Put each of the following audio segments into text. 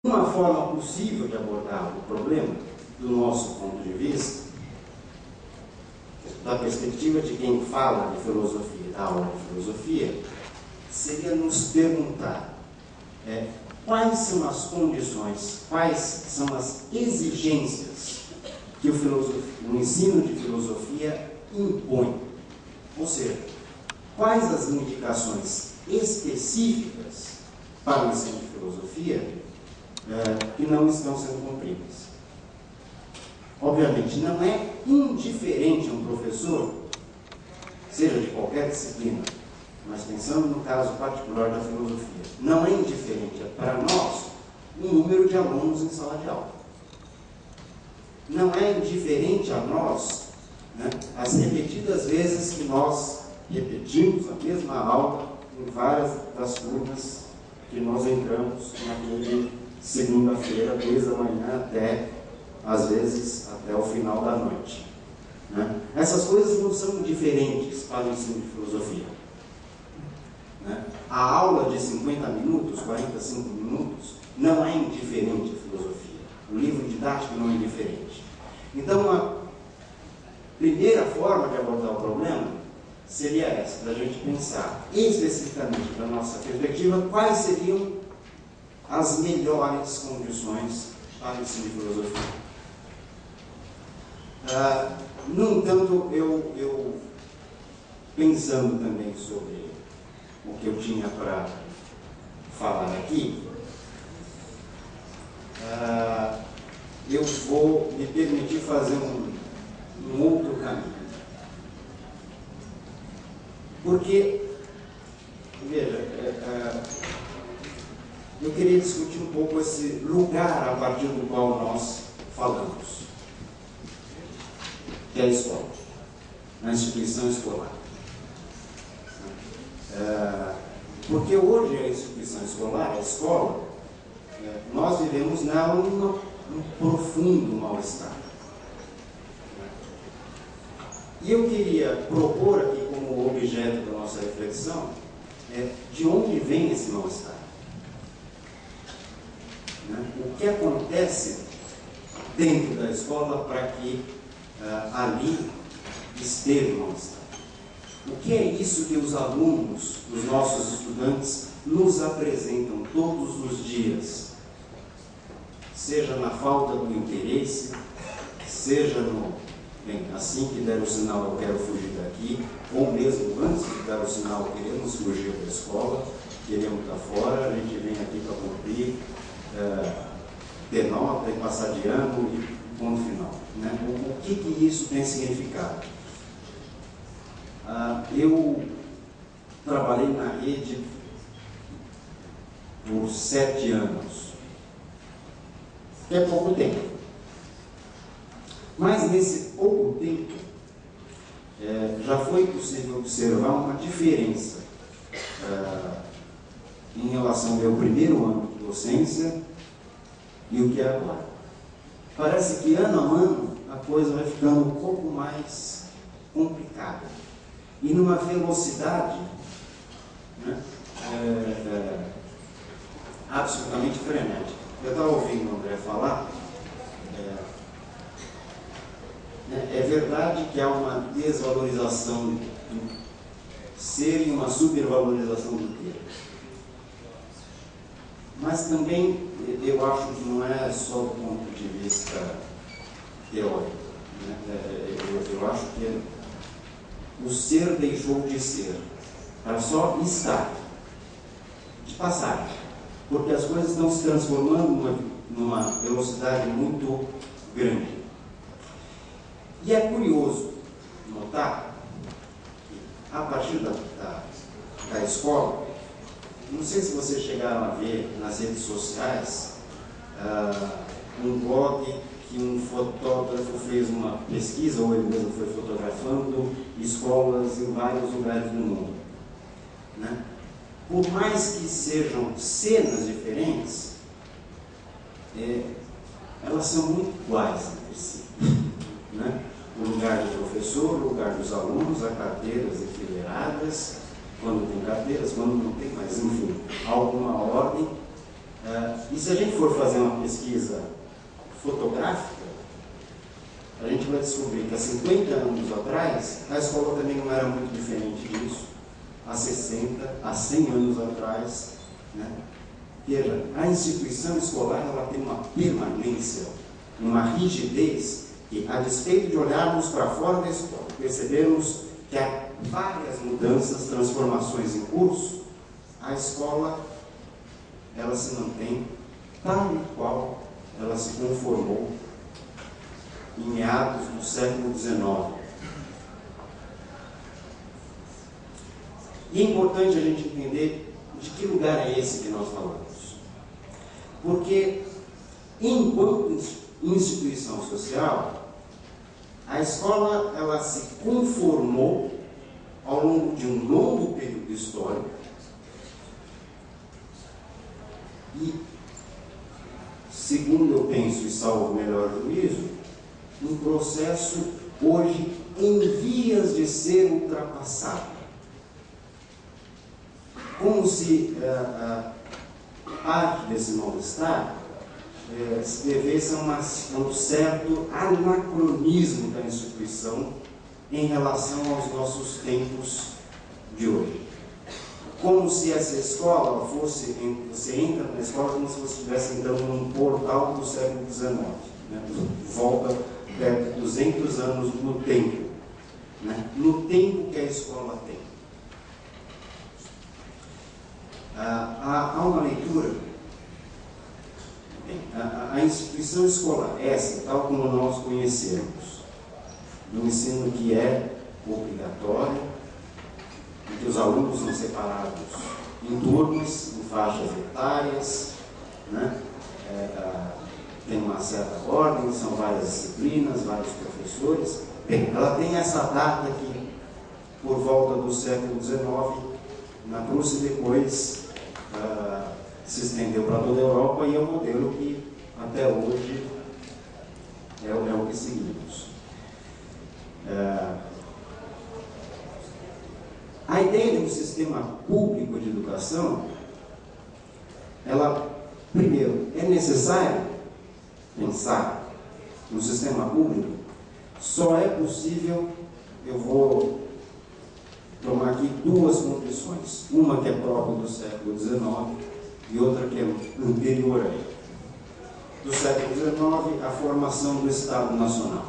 Uma forma possível de abordar o problema, do nosso ponto de vista, da perspectiva de quem fala de filosofia, da aula de filosofia, seria nos perguntar quais são as condições, quais são as exigências que o ensino de filosofia impõe. Ou seja, quais as indicações específicas para o ensino de filosofia que não estão sendo cumpridas. Obviamente, não é indiferente um professor, seja de qualquer disciplina, mas pensando no caso particular da filosofia, não é indiferente para nós o número de alunos em sala de aula. Não é indiferente a nós, né, as repetidas vezes que nós repetimos a mesma aula em várias das turmas que nós entramos naquele segunda-feira, desde a manhã até, às vezes, até o final da noite. Né? Essas coisas não são diferentes para o ensino de filosofia. Né? A aula de 50 minutos, 45 minutos, não é indiferente à filosofia. O livro didático não é indiferente. Então, a primeira forma de abordar o problema seria essa, da gente pensar especificamente da nossa perspectiva quais seriam as melhores condições para o ensino de filosofia. No entanto, eu pensando também sobre o que eu tinha para falar aqui, eu vou me permitir fazer um outro caminho. Porque, veja, eu queria discutir um pouco esse lugar a partir do qual nós falamos, que é a escola, a instituição escolar. Porque hoje a instituição escolar, a escola, nós vivemos nela um profundo mal-estar. E eu queria propor aqui como objeto da nossa reflexão de onde vem esse mal-estar. O que acontece dentro da escola para que ali esteja o mal-estar? O que é isso que os alunos, os nossos estudantes, nos apresentam todos os dias? Seja na falta do interesse, seja no, bem, assim que der o sinal eu quero fugir daqui, ou mesmo antes de dar o sinal queremos fugir da escola, queremos estar fora, a gente vem aqui para cumprir, ter nota e passar de ano e ponto final. Né? O que isso tem significado? Eu trabalhei na rede por 7 anos, que é pouco tempo. Mas nesse pouco tempo, já foi possível observar uma diferença em relação ao meu primeiro ano de docência e o que é agora. Parece que ano a ano a coisa vai ficando um pouco mais complicada e numa velocidade, né, absolutamente frenética. Eu estava ouvindo o André falar, é verdade que há uma desvalorização do ser e uma supervalorização do ter. Mas também eu acho que não é só do ponto de vista teórico. Né? Eu acho que o ser deixou de ser, para só estar, de passagem, porque as coisas estão se transformando numa velocidade muito grande. E é curioso notar que, a partir da escola, não sei se vocês chegaram a ver nas redes sociais um blog que um fotógrafo fez uma pesquisa, ou ele mesmo foi fotografando escolas em vários lugares do mundo. Né? Por mais que sejam cenas diferentes, elas são muito iguais entre si. Né? O lugar do professor, o lugar dos alunos, as carteiras enfileiradas, quando tem carteiras, quando não tem, mas enfim, há alguma ordem, E se a gente for fazer uma pesquisa fotográfica, a gente vai descobrir que há 50 anos atrás, a escola também não era muito diferente disso. Há 60, há 100 anos atrás, né? Veja, a instituição escolar ela tem uma permanência, uma rigidez, que, a despeito de olharmos para fora da escola, percebemos que há várias mudanças, transformações em curso, a escola ela se mantém tal e qual ela se conformou em meados do século XIX. E é importante a gente entender de que lugar é esse que nós falamos. Porque, enquanto instituição social, a escola ela se conformou ao longo de um longo período histórico e, segundo eu penso e salvo o melhor juízo, um processo hoje em vias de ser ultrapassado. Como se parte desse mal-estar se devesse a um certo anacronismo da instituição em relação aos nossos tempos de hoje. Como se essa escola fosse, você entra na escola como se você estivesse entrando num portal do século XIX, né? Volta perto de 200 anos no tempo, né? No tempo que a escola tem. Há uma leitura. Bem, a instituição escolar, essa, tal como nós conhecemos, do ensino que é obrigatório, em que os alunos são separados em turmas, em faixas etárias, né? Tem uma certa ordem, são várias disciplinas, vários professores. Bem, ela tem essa data que, por volta do século XIX, na Rússia, depois se estendeu para toda a Europa, e é um modelo que até hoje é o que seguimos. A ideia de um sistema público de educação, ela, primeiro, é necessário pensar no sistema público, só é possível, eu vou tomar aqui duas condições, uma que é própria do século XIX e outra que é anterior a ele. Do século XIX, a formação do Estado Nacional,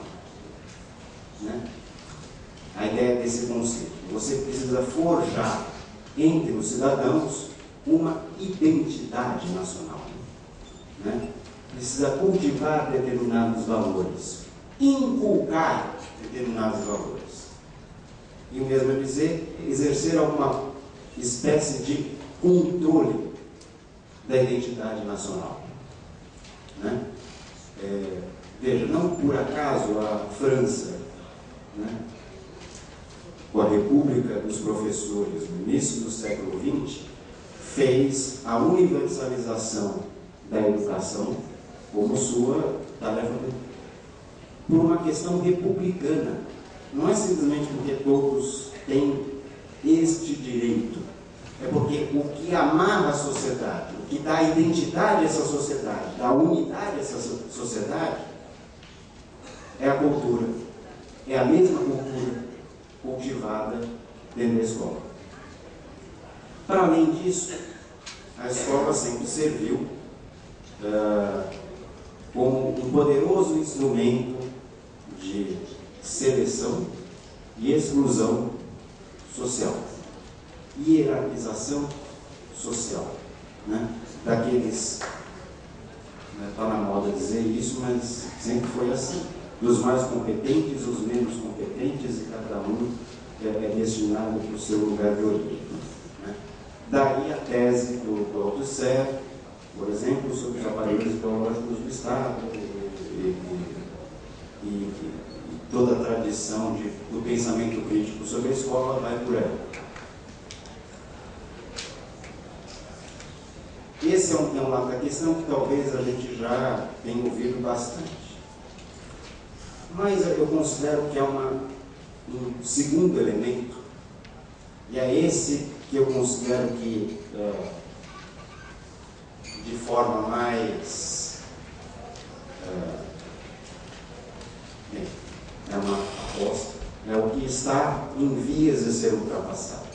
né? A ideia desse conceito, você precisa forjar entre os cidadãos uma identidade nacional, né? Precisa cultivar determinados valores, inculcar determinados valores. E o mesmo é dizer, exercer alguma espécie de controle da identidade nacional, né? Veja, não por acaso a França, né, com a República dos Professores no início do século XX, fez a universalização da educação como sua tarefa por uma questão republicana. Não é simplesmente porque todos têm este direito, é porque o que amarra a sociedade, o que dá identidade a essa sociedade, dá unidade a essa sociedade, é a cultura. É a mesma cultura cultivada dentro da escola. Para além disso, a escola sempre serviu como um poderoso instrumento de seleção e exclusão social, hierarquização social, né? Daqueles, está na moda dizer isso, mas sempre foi assim, dos mais competentes, os menos competentes, e cada um é destinado para o seu lugar de origem, né? Daí a tese do Althusser, por exemplo, sobre os aparelhos ideológicos do Estado, e toda a tradição do pensamento crítico sobre a escola vai por aí. Esse é um lado da questão que talvez a gente já tenha ouvido bastante. Mas eu considero que é um segundo elemento, e é esse que eu considero que, de forma mais... é uma aposta, é o que está em vias de ser ultrapassado.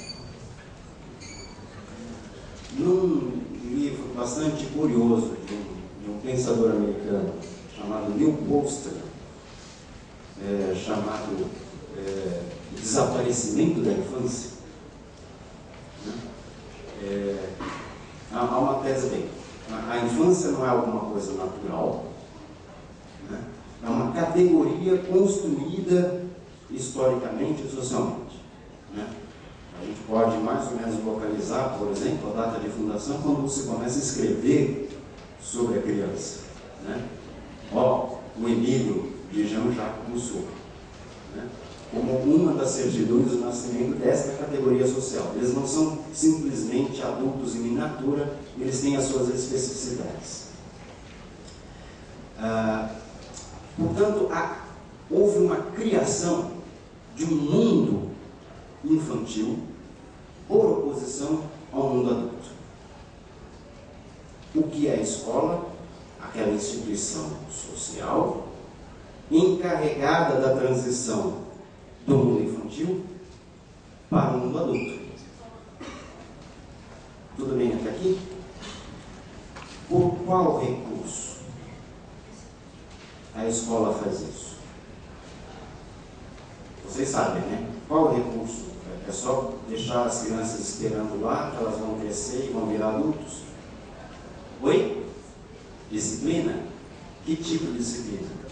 Num livro bastante curioso de um pensador americano chamado Neil Postman, chamado Desaparecimento da Infância, né? Há uma tese bem, a infância não é alguma coisa natural, né? É uma categoria construída historicamente e socialmente, né? A gente pode mais ou menos localizar, por exemplo, a data de fundação quando você começa a escrever sobre a criança, né? O Emílio de Jean-Jacques Rousseau, né? Como uma das certidões do nascimento desta categoria social. Eles não são simplesmente adultos em miniatura, eles têm as suas especificidades. Portanto, houve uma criação de um mundo infantil por oposição ao mundo adulto. O que é a escola? Aquela instituição social encarregada da transição do mundo infantil para o mundo adulto. Tudo bem até aqui? Por qual recurso a escola faz isso? Vocês sabem, né? Qual o recurso? É só deixar as crianças esperando lá, que elas vão crescer e vão virar adultos? Oi? Disciplina? Que tipo de disciplina?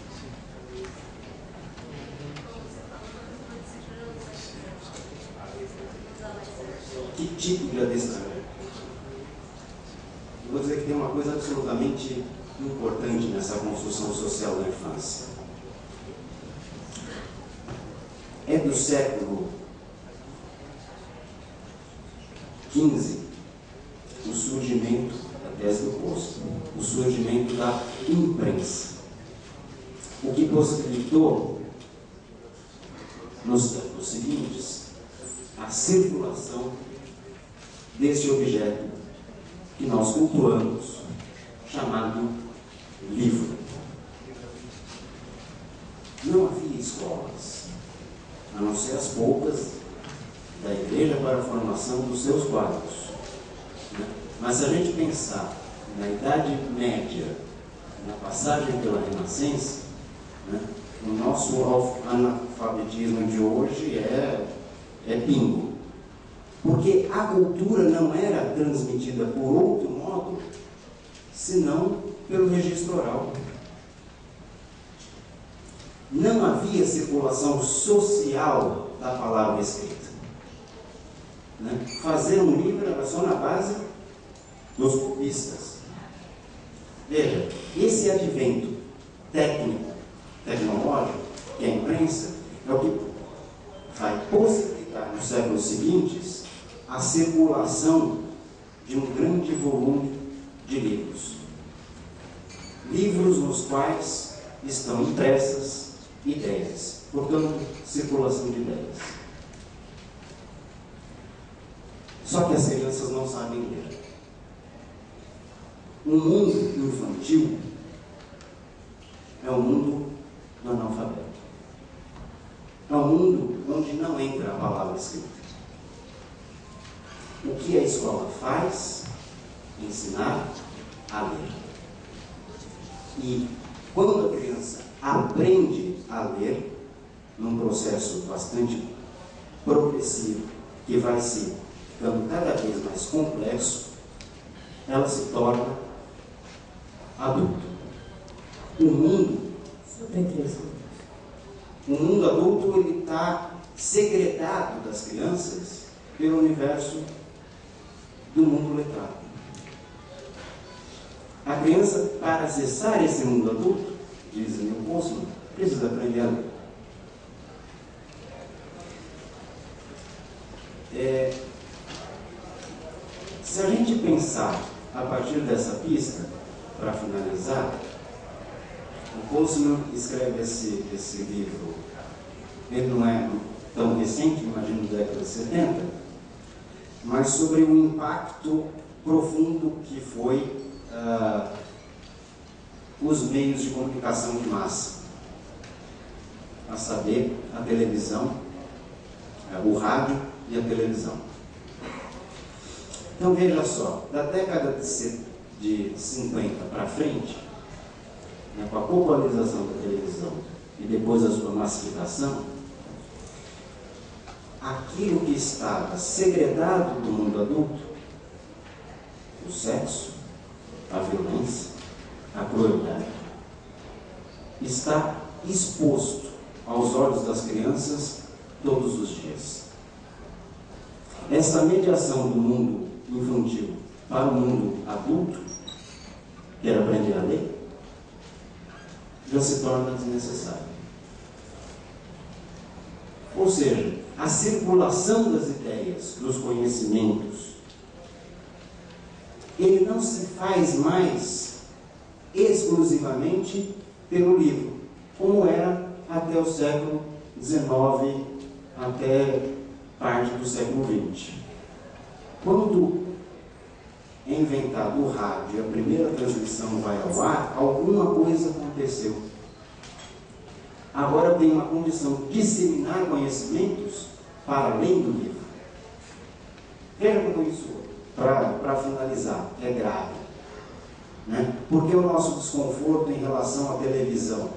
Que tipo de adestramento? Eu vou dizer que tem uma coisa absolutamente importante nessa construção social da infância. É do século XV o surgimento da tese do Poço, o surgimento da imprensa, o que possibilitou nos séculos seguintes a circulação desse objeto que nós cultuamos, chamado livro. Não havia escolas, a não ser as poucas da igreja para a formação dos seus quadros, né? Mas se a gente pensar na Idade Média, na passagem pela Renascença, né, o nosso analfabetismo de hoje é pingo. Porque a cultura não era transmitida por outro modo, senão pelo registro oral. Não havia circulação social da palavra escrita, né? Fazer um livro era só na base dos copistas. Veja, esse advento técnico, tecnológico, que é a imprensa, é o que vai possibilitar nos séculos seguintes a circulação de um grande volume de livros. Livros nos quais estão impressas ideias, portanto, circulação de ideias. Só que as crianças não sabem ler. O mundo infantil é um mundo do analfabeto. É um mundo onde não entra a palavra escrita. O que a escola faz? Ensinar a ler. E quando a criança aprende a ler, num processo bastante progressivo, que vai se ficando cada vez mais complexo, ela se torna adulto. O mundo adulto, ele está segredado das crianças pelo universo do mundo letrado. A criança, para acessar esse mundo adulto, diz Neil Postman, precisa aprender a ler. Se a gente pensar a partir dessa pista, para finalizar, o Postman escreve esse livro, ele não é tão recente, imagino da década de 70, mas sobre o impacto profundo que foi os meios de comunicação de massa, a saber, a televisão, o rádio e a televisão. Então veja só, da década de 50 para frente, né, com a popularização da televisão e depois a sua massificação, aquilo que estava segredado do mundo adulto, o sexo, a violência, a crueldade, está exposto aos olhos das crianças todos os dias. Essa mediação do mundo infantil para o mundo adulto, que era aprender a ler, já se torna desnecessário. Ou seja, a circulação das ideias, dos conhecimentos, ele não se faz mais exclusivamente pelo livro, como era até o século XIX, até parte do século XX. Quando é inventado o rádio e a primeira transmissão vai ao ar, alguma coisa aconteceu. Agora tem uma condição de disseminar conhecimentos para além do livro. Veja como isso, para finalizar, é grave, né? Porque o nosso desconforto em relação à televisão?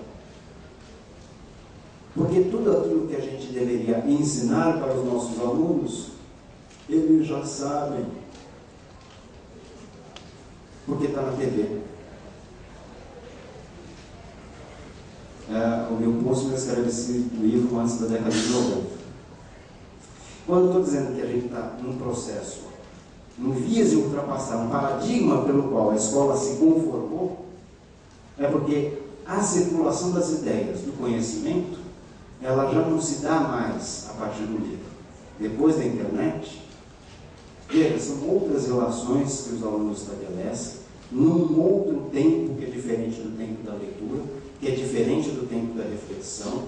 Porque tudo aquilo que a gente deveria ensinar para os nossos alunos, eles já sabem, porque está na TV. O meu posto me escreve esse livro antes da década de 90. Quando eu estou dizendo que a gente está num processo, em vias de ultrapassar um paradigma pelo qual a escola se conformou, é porque a circulação das ideias, do conhecimento, ela já não se dá mais a partir do livro. Depois da internet, veja, são outras relações que os alunos estabelecem, num outro tempo que é diferente do tempo da leitura, que é diferente do tempo da reflexão,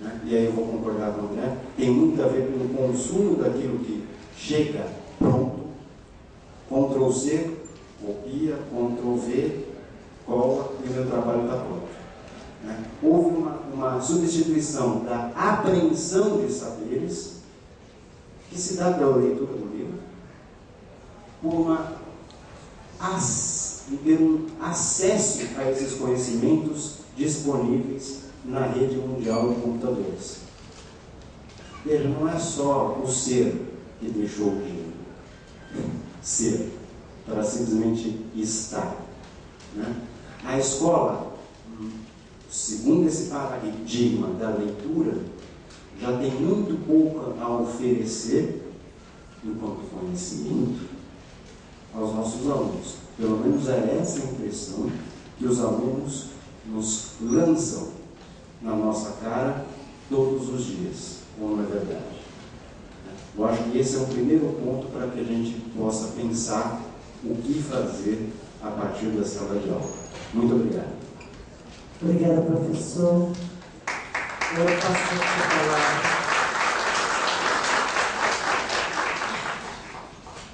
né? E aí eu vou concordar com o André, tem muito a ver com o consumo daquilo que chega pronto, Ctrl+C, copia, Ctrl+V, cola, e o meu trabalho está pronto. Né? Houve uma substituição da apreensão de saberes, que se dá pela leitura do livro, por ter um acesso a esses conhecimentos disponíveis na rede mundial de computadores. Veja, não é só o ser que deixou de ser, para simplesmente estar, né? A escola, segundo esse paradigma da leitura, já tem muito pouco a oferecer enquanto conhecimento aos nossos alunos. Pelo menos é essa a impressão que os alunos nos lançam na nossa cara todos os dias, ou não é verdade? Eu acho que esse é o primeiro ponto para que a gente possa pensar o que fazer a partir da sala de aula. Muito obrigado. Obrigada, professor. Eu passo a palavra.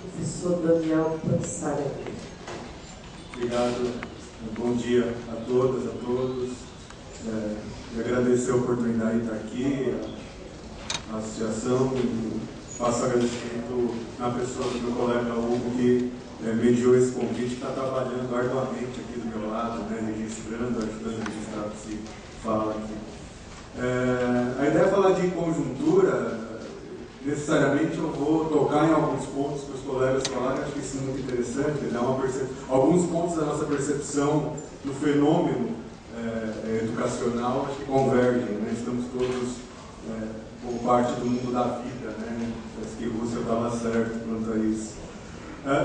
Professor Daniel Pansarelli. Obrigado. Bom dia a todas, a todos. E agradecer a oportunidade de estar aqui, a associação, e faço agradecimento na pessoa do meu colega Hugo, que mediou esse convite, que está trabalhando arduamente aqui do meu lado, né, registrando, ajudando a registrar o que se fala aqui. A ideia é falar de conjuntura. Necessariamente eu vou tocar em alguns pontos que os colegas falaram, acho que isso é muito interessante, né? Alguns pontos da nossa percepção do fenômeno educacional acho que convergem, né? Estamos todos como parte do mundo da vida, né? Acho que o Russell estava certo quanto a isso.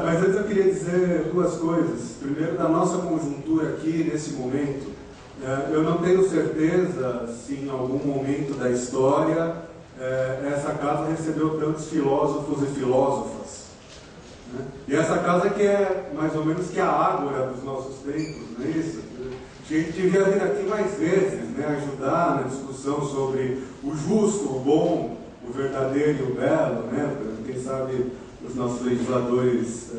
Mas antes eu queria dizer duas coisas. Primeiro, da nossa conjuntura aqui, nesse momento, eu não tenho certeza se em algum momento da história essa casa recebeu tantos filósofos e filósofas, né? E essa casa que é mais ou menos que a ágora dos nossos tempos, não é isso? A gente devia vir aqui mais vezes, né? Ajudar na discussão sobre o justo, o bom, o verdadeiro e o belo, né? Quem sabe os nossos legisladores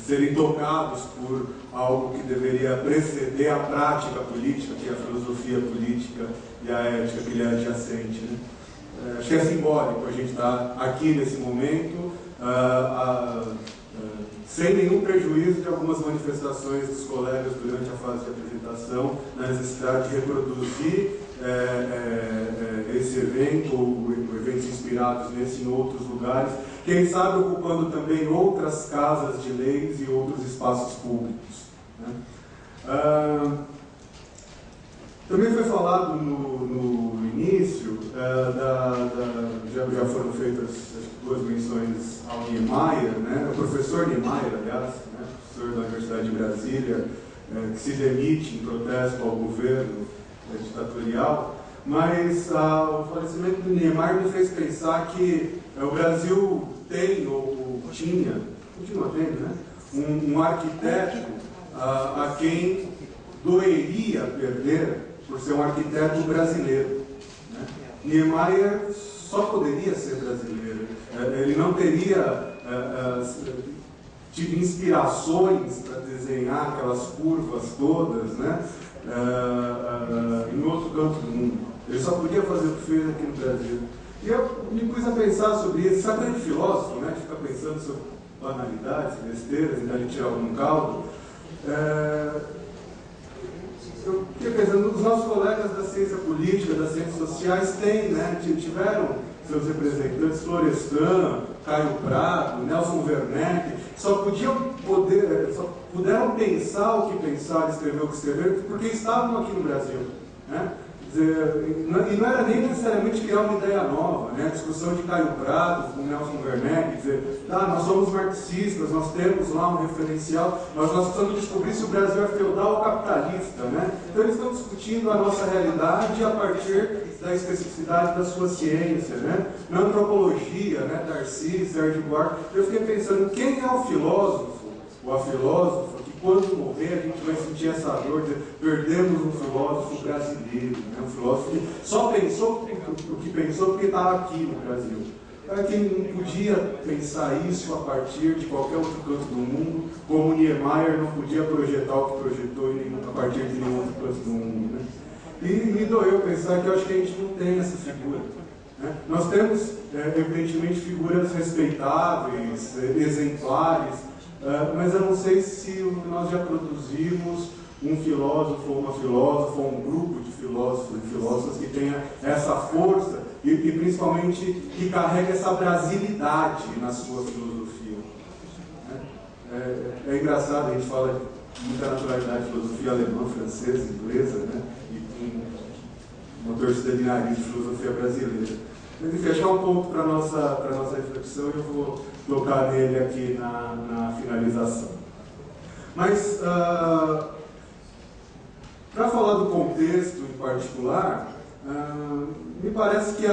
serem tocados por algo que deveria preceder a prática política, que é a filosofia política e a ética que lhe é adjacente, né? Acho que é simbólico a gente estar aqui nesse momento, sem nenhum prejuízo de algumas manifestações dos colegas durante a fase de apresentação, na necessidade de reproduzir esse evento, ou eventos inspirados nesse em outros lugares, quem sabe ocupando também outras casas de leis e outros espaços públicos, né? Também foi falado no início, já foram feitas duas menções ao Niemeyer, né? O professor Niemeyer, aliás, né? Professor da Universidade de Brasília, que se demite em protesto ao governo ditatorial, mas o falecimento do Niemeyer me fez pensar que o Brasil tem, ou continua tendo, né? um arquiteto a quem doeria perder por ser um arquiteto brasileiro, né? Niemeyer só poderia ser brasileiro. Ele não teria tido inspirações para desenhar aquelas curvas todas, né? Em outro canto do mundo. Ele só podia fazer o que fez aqui no Brasil. E eu me pus a pensar sobre isso. Sabe aquele filósofo, né? Fica pensando sobre banalidades, besteiras, tentar tirar algum caldo. Eu fiquei pensando, os nossos colegas da ciência política, das ciências sociais tiveram seus representantes, Florestan, Caio Prado, Nelson Werneck, só puderam pensar o que pensaram, escrever o que escreveram, porque estavam aqui no Brasil, né? E não era nem necessariamente criar uma ideia nova, né? A discussão de Caio Prado com Nelson Werneck, dizer, nós somos marxistas, nós temos lá um referencial, nós precisamos descobrir se o Brasil é feudal ou capitalista, né? Então eles estão discutindo a nossa realidade a partir da especificidade da sua ciência, né? Na antropologia, né? Darcy, Sérgio Buarque. Eu fiquei pensando, quem é o filósofo ou a filósofa que quando morrer a gente vai sentir essa dor de perdemos um filósofo brasileiro, né? Um filósofo que só pensou o que pensou porque estava aqui no Brasil. Para quem não podia pensar isso a partir de qualquer outro canto do mundo, como Niemeyer não podia projetar o que projetou a partir de nenhum outro canto do mundo, né? E me doeu pensar que eu acho que a gente não tem essa figura, né? Nós temos, evidentemente, figuras respeitáveis, exemplares, mas eu não sei se nós já produzimos um filósofo ou uma filósofa, ou um grupo de filósofos e filósofas que tenha essa força e principalmente que carrega essa brasilidade na sua filosofia, né? É engraçado, a gente fala de muita naturalidade de filosofia alemã, francesa, inglesa, né? E com uma torcida de nariz de filosofia brasileira. Mas enfim, acho que é um ponto para a nossa reflexão e eu vou tocar nele aqui na finalização. Mas, para falar do contexto em particular, me parece que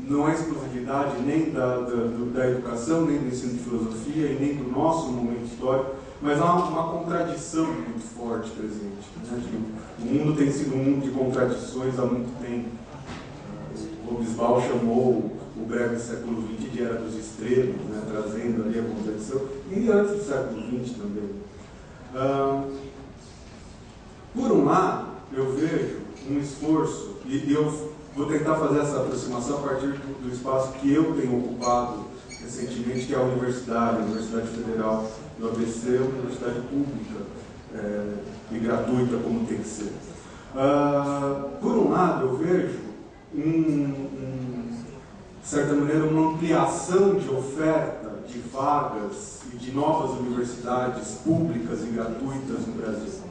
não há exclusividade nem da educação, nem do ensino de filosofia e nem do nosso momento histórico, mas há uma contradição muito forte presente, né? O mundo tem sido um mundo de contradições há muito tempo. O Hobsbawm chamou o breve século XX de era dos extremos, né? Trazendo ali a contradição, e antes do século XX também. Por um lado, eu vejo um esforço, e eu vou tentar fazer essa aproximação a partir do espaço que eu tenho ocupado recentemente, que é a Universidade Federal do ABC, uma universidade pública e gratuita, como tem que ser. Por um lado, eu vejo, de certa maneira, uma ampliação de oferta de vagas e de novas universidades públicas e gratuitas no Brasil,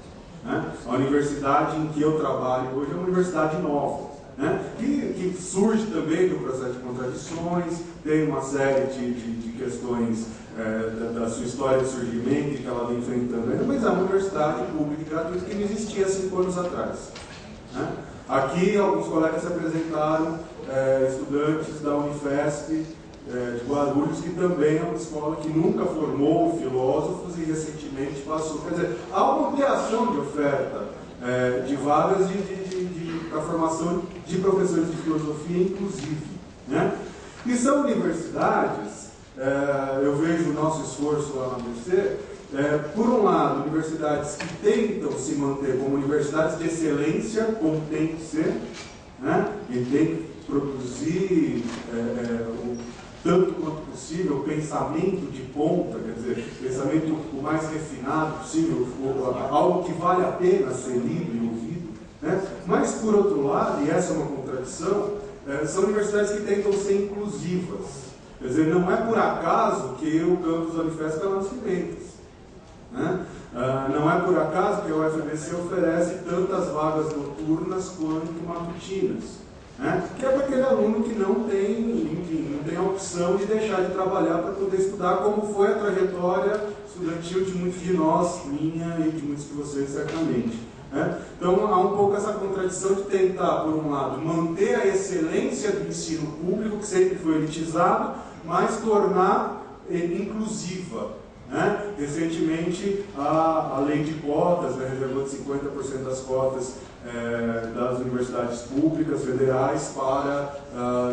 né? A universidade em que eu trabalho hoje é uma universidade nova, né? Que surge também do processo de contradições, tem uma série de questões da sua história de surgimento que ela vem enfrentando, mas é uma universidade pública e gratuita que não existia 5 anos atrás, né? Aqui, alguns colegas se apresentaram, estudantes da Unifesp de Guarulhos, que também é uma escola que nunca formou filósofos e recentemente passou. Quer dizer, há uma ampliação de oferta de vagas para a formação de professores de filosofia, inclusive, né? E são universidades eu vejo o nosso esforço lá na ABC, por um lado, universidades que tentam se manter como universidades de excelência, como tem que ser, né? E tem que produzir tanto quanto possível pensamento de ponta, quer dizer, pensamento o mais refinado possível, algo que vale a pena ser lido e ouvido, né? Mas, por outro lado, e essa é uma contradição, são universidades que tentam ser inclusivas. Quer dizer, não é por acaso que o campus da Unifesp está nas Pimentas, né? Não é por acaso que a UFABC oferece tantas vagas noturnas quanto matutinas, né? Que é para aquele aluno que não tem, enfim, não tem a opção de deixar de trabalhar para poder estudar, como foi a trajetória estudantil de muitos de nós, minha e de muitos de vocês, certamente. Então, há um pouco essa contradição de tentar, por um lado, manter a excelência do ensino público, que sempre foi elitizado, mas tornar inclusiva. Recentemente, a lei de cotas, reservando 50% das cotas das universidades públicas federais para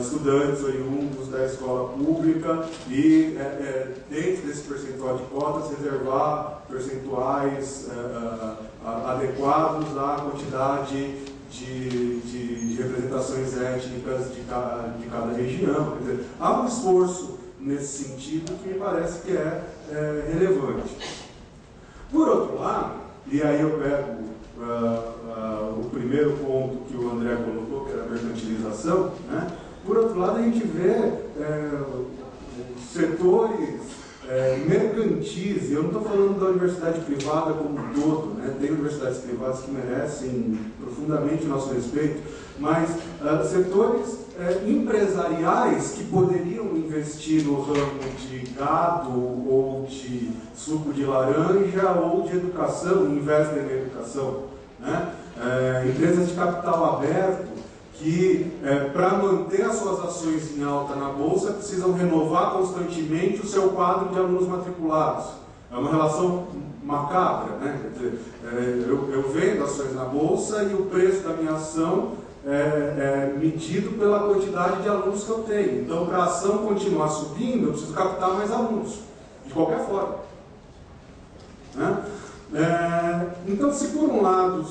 estudantes oriundos da escola pública e, dentro desse percentual de cotas, reservar percentuais adequados à quantidade de representações étnicas de cada região. Quer dizer, há um esforço nesse sentido que me parece que é relevante. Por outro lado, e aí eu pego o primeiro ponto que o André colocou, que era a mercantilização, né? Por outro lado, a gente vê setores mercantis, e eu não estou falando da universidade privada como um todo, né? Tem universidades privadas que merecem profundamente o nosso respeito, mas setores empresariais que poderiam investir no ramo de gado ou de suco de laranja ou de educação, investem na educação, né? Empresas de capital aberto que, para manter as suas ações em alta na Bolsa, precisam renovar constantemente o seu quadro de alunos matriculados. É uma relação macabra, né? Quer dizer, eu vendo ações na Bolsa e o preço da minha ação é medido pela quantidade de alunos que eu tenho. Então, para a ação continuar subindo, eu preciso captar mais alunos, de qualquer forma, né? Então, se por um lado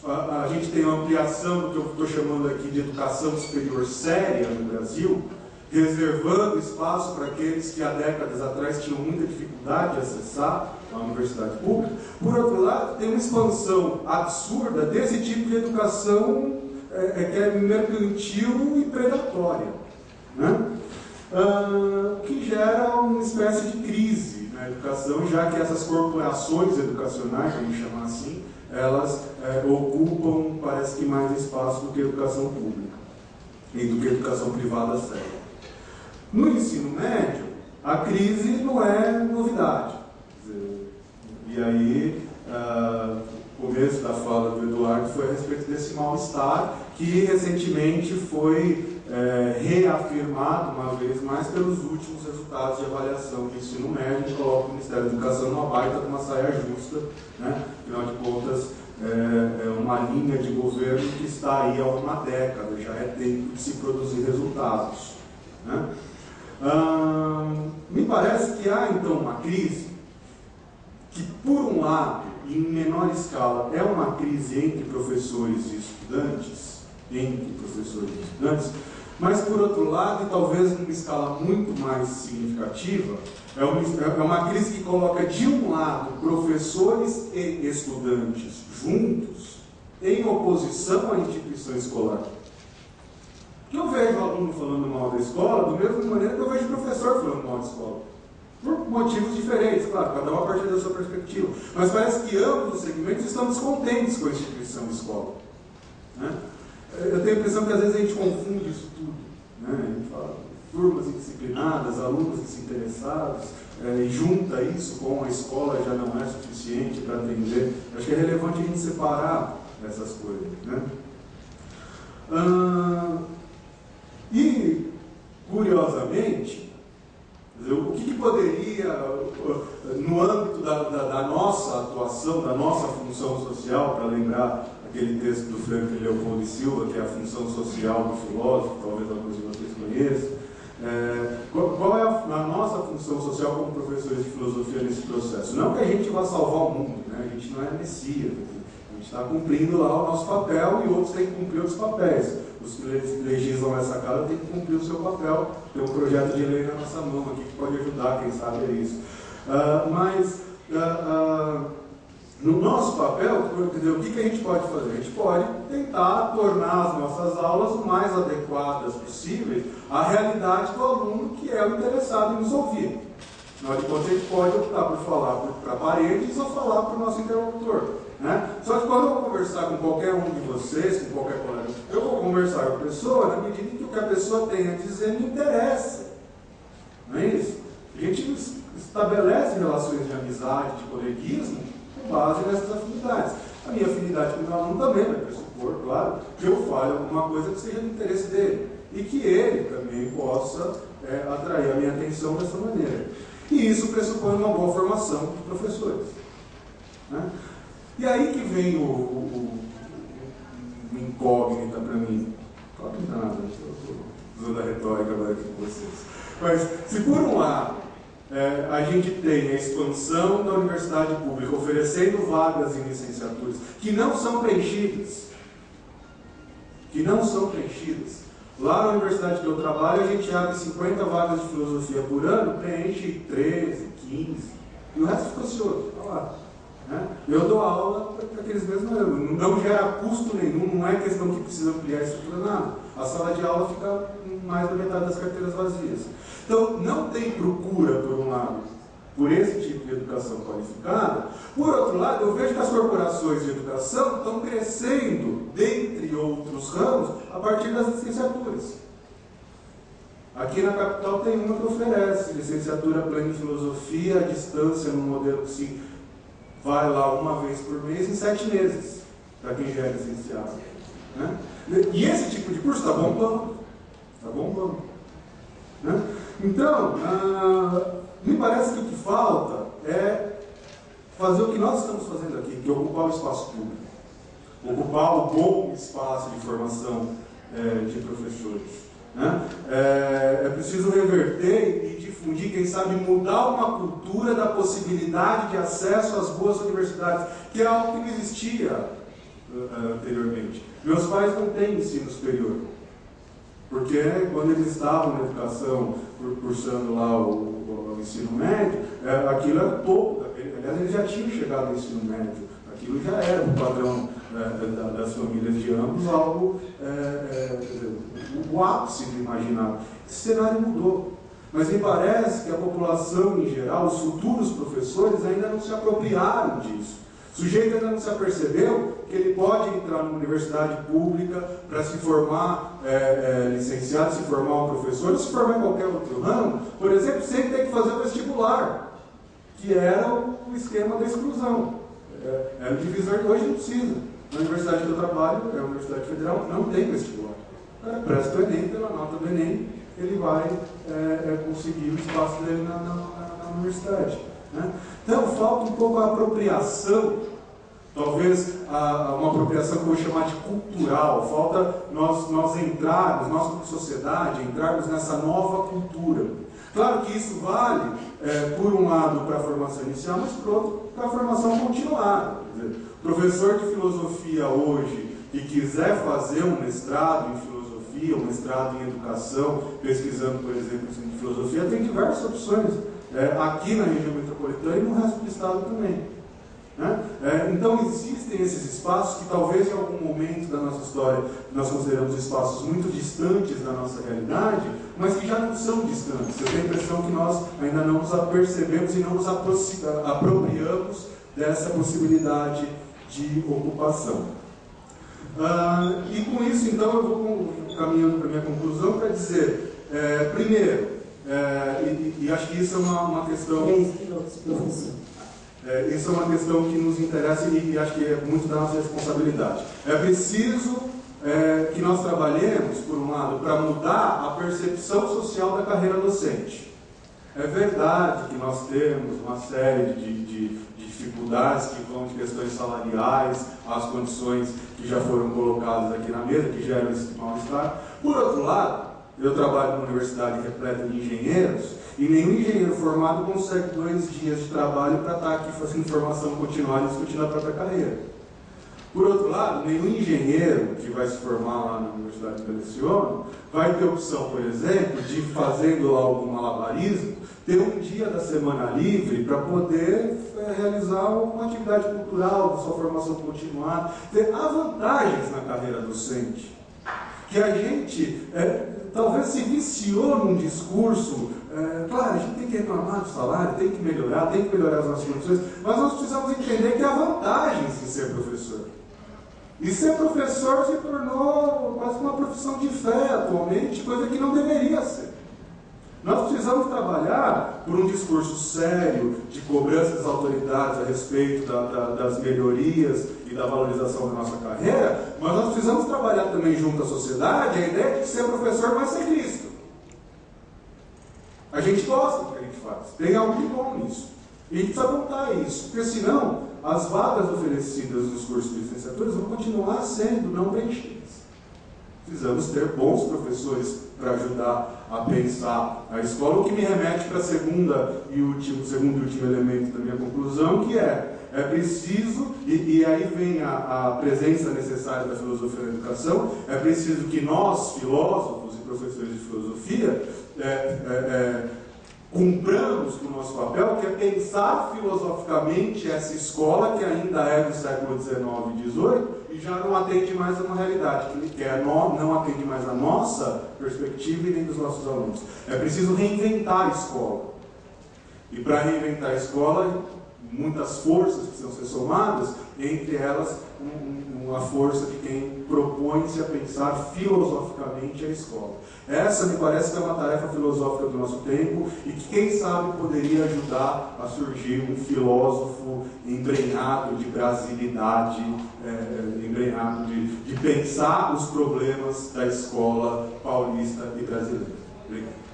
a gente tem uma ampliação do que eu estou chamando aqui de educação superior séria no Brasil, reservando espaço para aqueles que há décadas atrás tinham muita dificuldade de acessar a universidade pública, por outro lado, tem uma expansão absurda desse tipo de educação que é mercantil e predatória, né? Que gera uma espécie de crise na educação, já que essas corporações educacionais, vamos chamar assim, elas ocupam, parece que, mais espaço do que a educação pública e do que a educação privada séria. No ensino médio, a crise não é novidade. E aí, o começo da fala do Eduardo foi a respeito desse mal-estar, que recentemente foi reafirmado uma vez mais pelos últimos resultados de avaliação do ensino médio, que coloca o Ministério da Educação numa baita de uma saia justa, né? Afinal de contas, é uma linha de governo que está aí há uma década, já é tempo de se produzir resultados, né? Me parece que há então uma crise que, por um lado, em menor escala, é uma crise entre professores e estudantes, mas, por outro lado, e talvez numa escala muito mais significativa, é uma crise que coloca, de um lado, professores e estudantes juntos, em oposição à instituição escolar. Que eu vejo aluno falando mal da escola, da mesma maneira que eu vejo professor falando mal da escola. Por motivos diferentes, claro, cada um a partir da sua perspectiva. Mas parece que ambos os segmentos estão descontentes com a instituição escola, né? Eu tenho a impressão que às vezes a gente confunde isso tudo, né? A gente fala turmas indisciplinadas, alunos desinteressados, e junta isso com a escola já não é suficiente para atender. Acho que é relevante a gente separar essas coisas, né? E, curiosamente, o que poderia, no âmbito da nossa atuação, da nossa função social, para lembrar aquele texto do Franklin Leopoldo de Silva, que é a função social do filósofo, talvez alguns de vocês conheçam, Qual é a nossa função social como professores de filosofia nesse processo? Não que a gente vá salvar o mundo, né? A gente não é Messias, a gente está cumprindo lá o nosso papel e outros têm que cumprir outros papéis. Os que legislam essa casa têm que cumprir o seu papel. Tem um projeto de lei na nossa mão aqui que pode ajudar, quem sabe é isso. No nosso papel, o que a gente pode fazer? A gente pode tentar tornar as nossas aulas o mais adequadas possíveis à realidade do aluno que é o interessado em nos ouvir. Afinal de contas, a gente pode optar por falar para paredes ou falar para o nosso interlocutor. Né? Só que quando eu vou conversar com qualquer um de vocês, com qualquer colega, eu vou conversar com a pessoa na medida em que o que a pessoa tem a dizer me interessa. Não é isso? A gente estabelece relações de amizade, de coleguismo, com base nessas afinidades. A minha afinidade com o meu aluno também vai pressupor, claro, que eu fale alguma coisa que seja do interesse dele e que ele também possa atrair a minha atenção dessa maneira. E isso pressupõe uma boa formação de professores. Né? E aí que vem o incógnita para mim. Incógnita nada, estou usando a retórica agora aqui com vocês. Mas, se por um lado a gente tem a expansão da universidade pública oferecendo vagas em licenciaturas que não são preenchidas, lá na universidade que eu trabalho a gente abre 50 vagas de filosofia por ano, preenche 13, 15 e o resto fica ocioso, está lá. Né? Eu dou aula para aqueles mesmos alunos, não gera custo nenhum, não é questão que precisa ampliar a estrutura, nada. A sala de aula fica mais da metade das carteiras vazias. Então, não tem procura, por um lado, por esse tipo de educação qualificada. Por outro lado, eu vejo que as corporações de educação estão crescendo, dentre outros ramos, a partir das licenciaturas. Aqui na capital tem uma que oferece licenciatura plena em filosofia à distância, no modelo que se vai lá uma vez por mês em 7 meses, para quem já é licenciado. Né? E esse tipo de curso está bombando. Está bombando. Né? Então, me parece que o que falta é fazer o que nós estamos fazendo aqui, que é ocupar o espaço público. Ocupar o bom espaço de formação de professores. Né? É preciso reverter e difundir, quem sabe mudar uma cultura da possibilidade de acesso às boas universidades, que é algo que não existia anteriormente. Meus pais não têm ensino superior, porque quando eles estavam na educação, cursando lá o ensino médio, aquilo era topo, aliás, eles já tinham chegado ao ensino médio, aquilo já era o padrão das famílias de ambos, algo, o ápice do imaginário. Esse cenário mudou, mas me parece que a população em geral, os futuros professores ainda não se apropriaram disso. O sujeito ainda não se apercebeu que ele pode entrar numa universidade pública para se formar licenciado, se formar um professor, ou se formar em qualquer outro ramo, por exemplo, sem ter que fazer o vestibular, que era o esquema da exclusão. É o divisor que hoje não precisa. Na universidade que eu trabalho, é a Universidade Federal, não tem vestibular. O cara presta o Enem, pela nota do Enem, ele vai conseguir o espaço dele na universidade. Né? Então, falta um pouco a apropriação, talvez uma apropriação que eu vou chamar de cultural. Falta nós entrarmos, nós como sociedade, entrarmos nessa nova cultura. Claro que isso vale, por um lado, para a formação inicial, mas por outro, para a formação continuada. Quer dizer, o professor de filosofia hoje, que quiser fazer um mestrado em filosofia, um mestrado em educação, pesquisando, por exemplo, em filosofia, tem diversas opções. Aqui na região metropolitana e no resto do estado também. Né? Então existem esses espaços que talvez em algum momento da nossa história nós consideramos espaços muito distantes da nossa realidade, mas que já não são distantes. Eu tenho a impressão que nós ainda não nos apercebemos e não nos apropriamos dessa possibilidade de ocupação. E com isso, então, eu vou caminhando para a minha conclusão para dizer, primeiro, e acho que isso é uma questão... 3 minutos, professor. Isso é uma questão que nos interessa e acho que é muito da nossa responsabilidade. É preciso que nós trabalhemos, por um lado, para mudar a percepção social da carreira docente. É verdade que nós temos uma série de dificuldades que vão de questões salariais às condições que já foram colocadas aqui na mesa, que geram esse mal-estar. Por outro lado, Eu trabalho numa universidade repleta de engenheiros e nenhum engenheiro formado consegue 2 dias de trabalho para estar aqui fazendo formação continuada e discutindo a própria carreira. Por outro lado, nenhum engenheiro que vai se formar lá na Universidade de Leciono vai ter opção, por exemplo, de, fazendo lá algum malabarismo, ter um dia da semana livre para poder realizar uma atividade cultural, sua formação continuada. Há vantagens na carreira docente que a gente talvez se viciou num discurso. Claro, a gente tem que reclamar do salário, tem que melhorar as nossas condições, mas nós precisamos entender que há vantagens em ser professor. E ser professor se tornou quase uma profissão de fé atualmente, coisa que não deveria ser. Nós precisamos trabalhar por um discurso sério de cobrança das autoridades a respeito das melhorias e da valorização da nossa carreira, mas nós precisamos trabalhar também junto à sociedade a ideia de que ser professor vai ser Cristo. A gente gosta do que a gente faz, tem algo de bom nisso. E a gente precisa apontar isso, porque senão as vagas oferecidas nos cursos de licenciaturas vão continuar sendo não preenchidas. Precisamos ter bons professores para ajudar a pensar a escola, o que me remete para o segundo e último elemento da minha conclusão, que é preciso, e aí vem a presença necessária da filosofia na educação, é preciso que nós, filósofos e professores de filosofia, cumpramos o nosso papel, que é pensar filosoficamente essa escola que ainda é do século XIX e XVIII e já não atende mais a uma realidade, não atende mais a nossa perspectiva e nem dos nossos alunos. É preciso reinventar a escola. E para reinventar a escola, muitas forças precisam ser somadas, entre elas a força de quem propõe-se a pensar filosoficamente a escola. Essa me parece que é uma tarefa filosófica do nosso tempo e que, quem sabe, poderia ajudar a surgir um filósofo embrenhado de brasilidade, embrenhado de pensar os problemas da escola paulista e brasileira. Obrigado.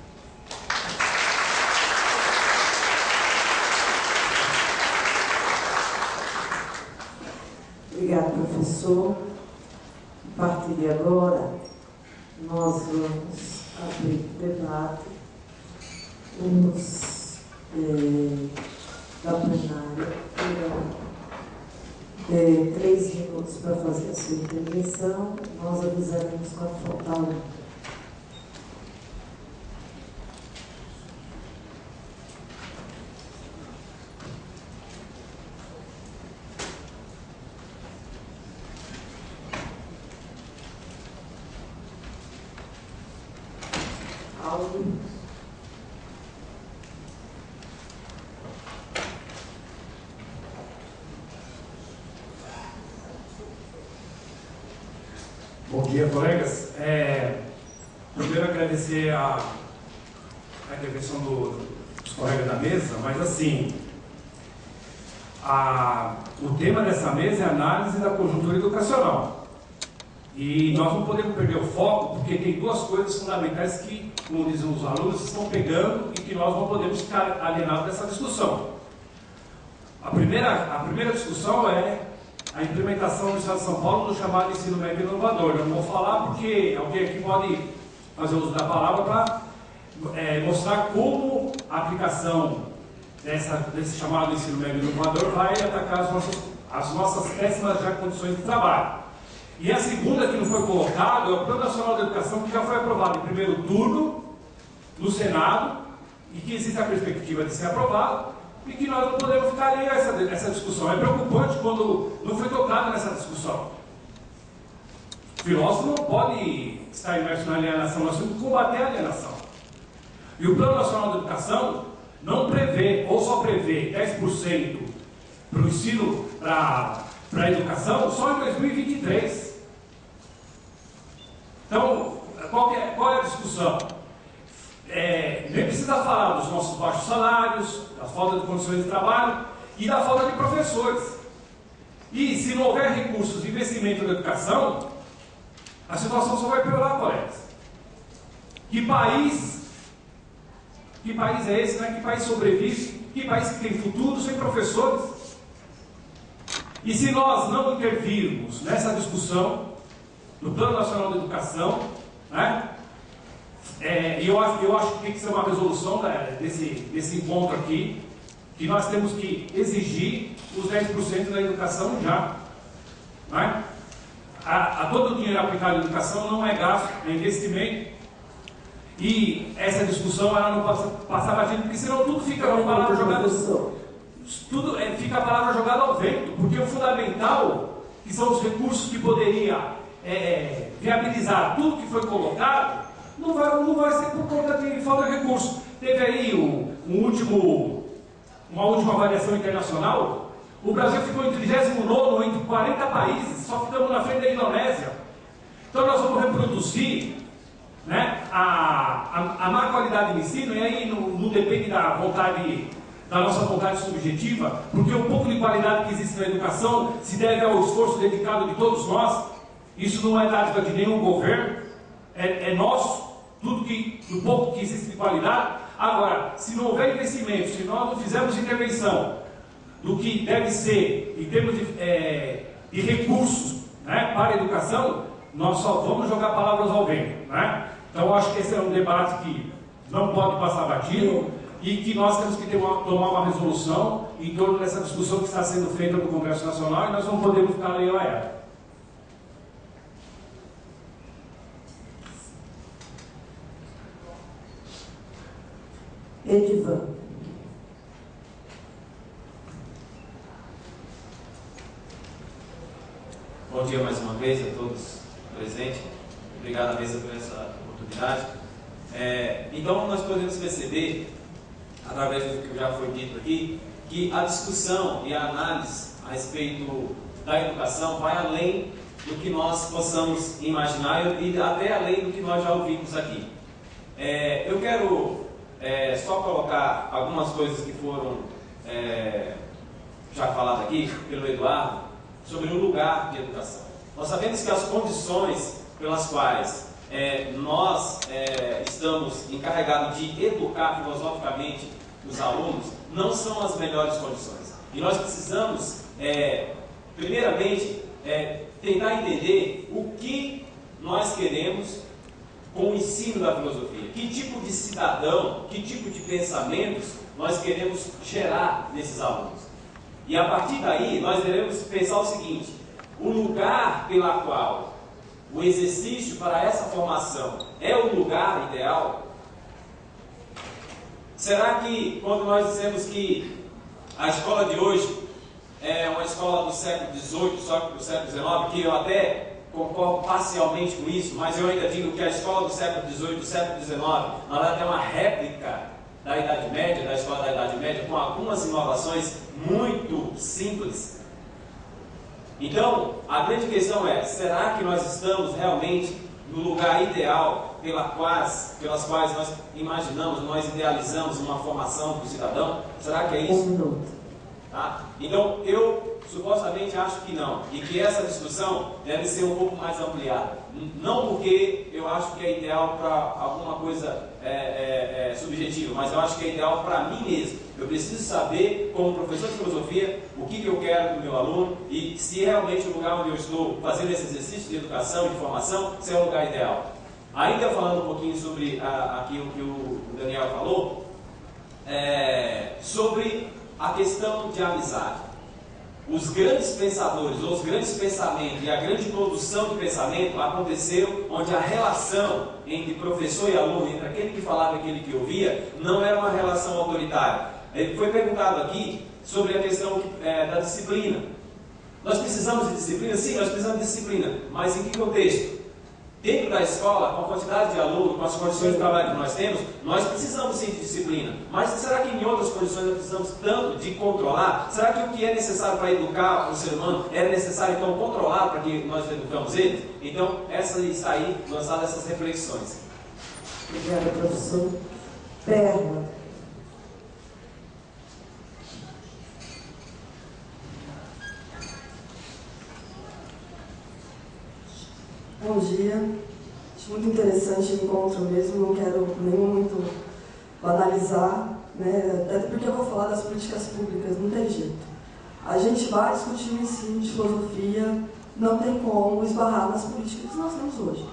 Obrigado, professor. A partir de agora, nós vamos abrir o debate. Os da plenária terão 3 minutos para fazer a sua intervenção. Nós avisaremos quando faltar um. Bom dia, colegas. Primeiro agradecer a intervenção dos colegas da mesa, mas assim, o tema dessa mesa é a análise da conjuntura educacional. E nós não podemos perder o foco, porque tem 2 coisas fundamentais que, como dizem os alunos, estão pegando e que nós não podemos ficar alienados dessa discussão. A primeira discussão é a implementação no Estado de São Paulo do chamado ensino médio inovador. Eu não vou falar porque alguém aqui pode fazer uso da palavra para mostrar como a aplicação desse chamado ensino médio inovador vai atacar as nossas péssimas já condições de trabalho. E a segunda, que não foi colocada, é o Plano Nacional de Educação, que já foi aprovado em primeiro turno no Senado e que existe a perspectiva de ser aprovado e que nós não podemos ficar ali a essa discussão. É preocupante quando não foi tocado nessa discussão. O filósofo não pode estar imerso na alienação, nós temos que combater a alienação. E o Plano Nacional de Educação não prevê, ou só prevê 10% para o ensino, para a educação, só em 2023. Então, qual é a discussão? Nem precisa falar dos nossos baixos salários, da falta de condições de trabalho e da falta de professores. E se não houver recursos de investimento na educação, a situação só vai piorar, colegas. Que país é esse, né? Que país sobrevive? Que país que tem futuro sem professores? E se nós não intervirmos nessa discussão, no Plano Nacional de Educação, né, E eu acho que tem que ser uma resolução desse encontro aqui, que nós temos que exigir os 10% da educação já. Não é? Todo o dinheiro aplicado em educação não é gasto, é investimento. E essa discussão ela não pode passar batido, porque senão tudo fica a palavra jogada. Tudo fica a palavra jogada ao vento, porque o fundamental, que são os recursos que poderia viabilizar tudo que foi colocado, não vai ser por conta de falta de recurso. Teve aí uma última avaliação internacional, o Brasil ficou em 39º entre 40 países, só ficamos na frente da Indonésia. Então nós vamos reproduzir, né, a má qualidade do ensino, e aí não depende da nossa vontade subjetiva, porque o pouco de qualidade que existe na educação se deve ao esforço dedicado de todos nós. Isso não é dádiva de nenhum governo, é nosso, o pouco que existe de qualidade. Agora, se não houver investimento, se nós não fizermos intervenção do que deve ser em termos de recursos, né, para a educação, nós só vamos jogar palavras ao vento, né? Então eu acho que esse é um debate que não pode passar batido e que nós temos que tomar uma resolução em torno dessa discussão que está sendo feita no Congresso Nacional, e nós não podemos ficar alheio a ela. Edivan. Bom dia mais uma vez a todos presentes. Obrigado à mesa por essa oportunidade. Então nós podemos perceber, através do que já foi dito aqui, que a discussão e a análise a respeito da educação vai além do que nós possamos imaginar e até além do que nós já ouvimos aqui. Eu quero só colocar algumas coisas que foram já faladas aqui pelo Eduardo sobre o lugar de educação. Nós sabemos que as condições pelas quais nós estamos encarregados de educar filosoficamente os alunos não são as melhores condições. E nós precisamos, primeiramente, tentar entender o que nós queremos com o ensino da filosofia. Que tipo de cidadão, que tipo de pensamentos nós queremos gerar nesses alunos. E a partir daí, nós devemos pensar o seguinte: o lugar pela qual o exercício para essa formação é o lugar ideal? Será que, quando nós dizemos que a escola de hoje é uma escola do século XVIII, só que do século XIX, que eu até concordo parcialmente com isso, mas eu ainda digo que a escola do século XVIII, do século XIX, na verdade é uma réplica da Idade Média, da escola da Idade Média, com algumas inovações muito simples. Então, a grande questão é: será que nós estamos realmente no lugar ideal pelas quais nós imaginamos, nós idealizamos uma formação do cidadão? Será que é isso? Tá? Então, eu supostamente acho que não, e que essa discussão deve ser um pouco mais ampliada. Não porque eu acho que é ideal para alguma coisa subjetiva, mas eu acho que é ideal para mim mesmo. Eu preciso saber, como professor de filosofia, o que eu quero do meu aluno, e se realmente o lugar onde eu estou fazendo esse exercício de educação e de formação, se é o lugar ideal. Ainda falando um pouquinho sobre aquilo que o Daniel falou, sobre a questão de amizade. Os grandes pensadores, os grandes pensamentos e a grande produção de pensamento aconteceu onde a relação entre professor e aluno, entre aquele que falava e aquele que ouvia, não era uma relação autoritária. Foi perguntado aqui sobre a questão da disciplina. Nós precisamos de disciplina? Sim, nós precisamos de disciplina. Mas em que contexto? Dentro da escola, com a quantidade de alunos, com as condições de trabalho que nós temos, nós precisamos sim de disciplina. Mas será que em outras condições nós precisamos tanto de controlar? Será que o que é necessário para educar o ser humano é necessário então controlar para que nós educamos ele? Então, está aí lançadas essas reflexões. Obrigada, professor. Perla. Bom dia, acho muito interessante o encontro mesmo, não quero nem muito banalizar, né? Até porque eu vou falar das políticas públicas, não tem jeito. A gente vai discutir o ensino de filosofia, não tem como esbarrar nas políticas que nós temos hoje.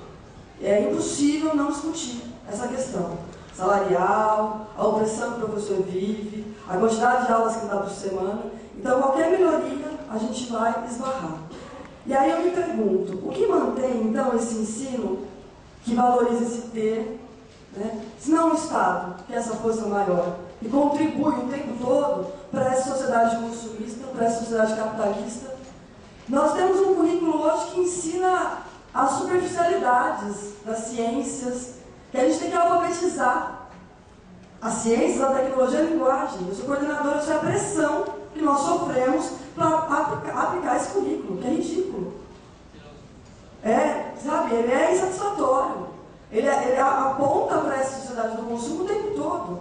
É impossível não discutir, essa questão salarial, a opressão que o professor vive, a quantidade de aulas que dá por semana. Então, qualquer melhoria, a gente vai esbarrar. E aí eu me pergunto, o que mantém, então, esse ensino que valoriza esse ter, né? Se não o Estado, que é essa força maior, e contribui o tempo todo para essa sociedade consumista, para essa sociedade capitalista? Nós temos um currículo hoje que ensina as superficialidades das ciências, que a gente tem que alfabetizar. As ciências, a tecnologia e a linguagem. Eu sou coordenadora, eu sei a pressão que nós sofremos para aplicar esse currículo, que é ridículo. Sabe, ele é insatisfatório. Ele aponta para essa sociedade do consumo o tempo todo.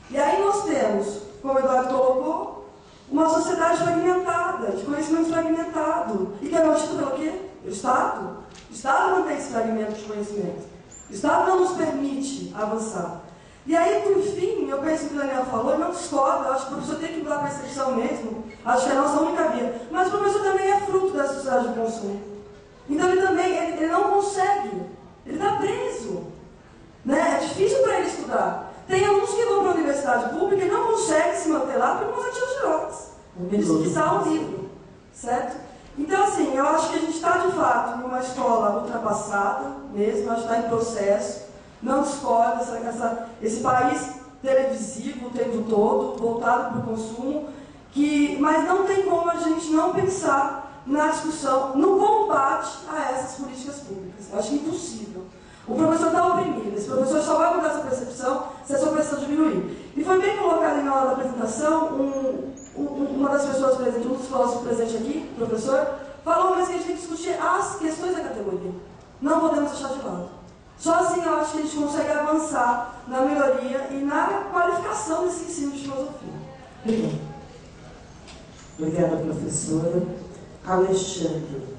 E aí nós temos, como o Eduardo colocou, uma sociedade fragmentada, de conhecimento fragmentado. E que é mantido pelo quê? O Estado. O Estado mantém esse fragmento de conhecimento. O Estado não nos permite avançar. E aí, por fim, eu penso que o Daniel falou, e não discordo, eu acho que o professor tem que mudar a percepção mesmo, acho que é a nossa única via. Mas o professor também é fruto da sociedade do consumo. Então ele também, ele não consegue, ele está preso. Né? É difícil para ele estudar. Tem alunos que vão para a universidade pública e não conseguem se manter lá porque não atiram girotes. Eles precisaram um livro, certo? Então, assim, eu acho que a gente está, de fato, numa escola ultrapassada mesmo, acho que está em processo, não discorda esse país televisivo o tempo todo, voltado para o consumo, mas não tem como a gente não pensar na discussão, no combate a essas políticas públicas. Eu acho impossível. O professor está oprimido, esse professor só vai mudar essa percepção se essa opressão diminuir. E foi bem colocado na hora da apresentação, uma das pessoas presentes, um dos filósofos presentes aqui, professor, falou mas que a gente tem que discutir as questões da categoria. Não podemos deixar de lado. Só assim eu acho que a gente consegue avançar na melhoria e na qualificação desse ensino de filosofia. Obrigada. Obrigada, professora. Alexandre.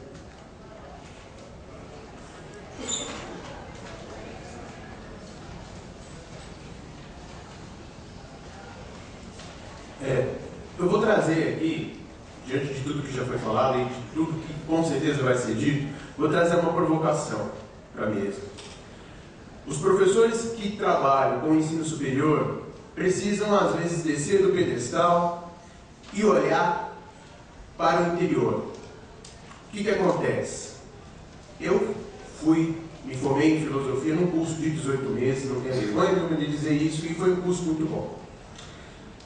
Eu vou trazer aqui, diante de tudo que já foi falado e de tudo que com certeza vai ser dito, vou trazer uma provocação para a mesa. Os professores que trabalham com o ensino superior precisam, às vezes, descer do pedestal e olhar para o interior. O que acontece? Eu me formei em filosofia num curso de 18 meses, não tenho vergonha de dizer isso, e foi um curso muito bom.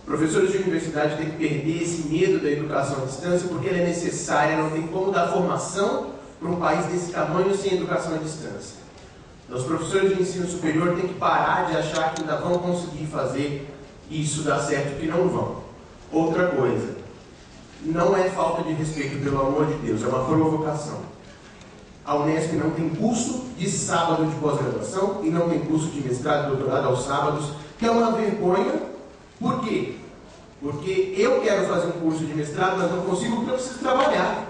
Professores de universidade têm que perder esse medo da educação à distância porque ela é necessária, não tem como dar formação para um país desse tamanho sem educação à distância. Então, os professores de ensino superior têm que parar de achar que ainda vão conseguir fazer isso dar certo, que não vão. Outra coisa, não é falta de respeito, pelo amor de Deus, é uma provocação. A Unesp não tem curso de sábado de pós-graduação e não tem curso de mestrado e doutorado aos sábados, que é uma vergonha. Por quê? Porque eu quero fazer um curso de mestrado, mas não consigo porque eu preciso trabalhar.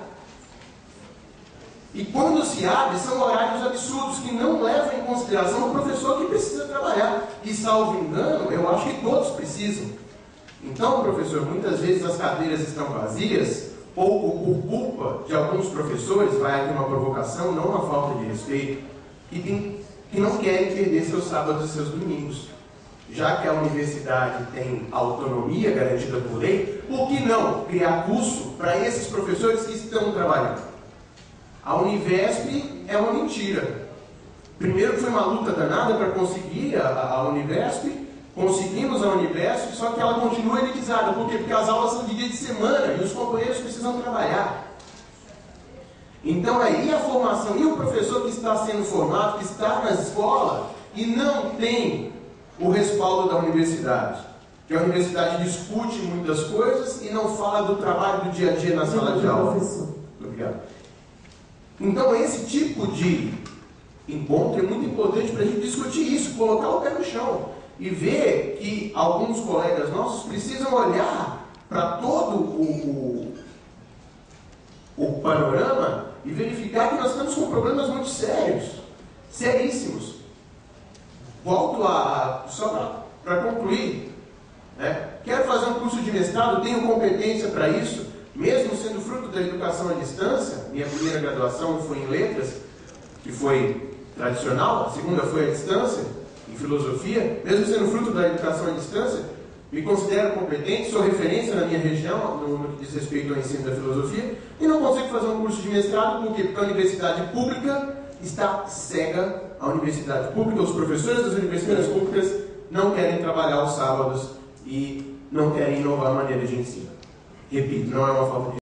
E quando se abre, são horários absurdos que não levam em consideração o professor que precisa trabalhar. E, salvo engano, eu acho que todos precisam. Então, professor, muitas vezes as cadeiras estão vazias, ou por culpa de alguns professores, vai aqui uma provocação, não uma falta de respeito, que não querem perder seus sábados e seus domingos. Já que a universidade tem autonomia garantida por lei, por que não criar curso para esses professores que estão trabalhando? A Univesp é uma mentira. Primeiro foi uma luta danada para conseguir a Univesp, conseguimos a Univesp, só que ela continua elitizada. Por quê? Porque as aulas são de dia de semana e os companheiros precisam trabalhar. Então aí a formação, e o professor que está sendo formado, que está na escola e não tem o respaldo da universidade. Que a universidade discute muitas coisas e não fala do trabalho do dia a dia na sala de aula. Obrigado. Então esse tipo de encontro é muito importante para a gente discutir isso, colocar o pé no chão e ver que alguns colegas nossos precisam olhar para todo o panorama e verificar que nós estamos com problemas muito sérios, seríssimos. Volto só para concluir, né? Quero fazer um curso de mestrado, tenho competência para isso, mesmo sendo fruto da educação à distância. Minha primeira graduação foi em letras, que foi tradicional, a segunda foi à distância. em filosofia, mesmo sendo fruto da educação à distância, me considero competente, sou referência na minha região no que diz respeito ao ensino da filosofia, e não consigo fazer um curso de mestrado, por quê? Porque a universidade pública está cega, a universidade pública, os professores das universidades públicas não querem trabalhar aos sábados e não querem inovar a maneira de ensino. Repito, não é uma falta de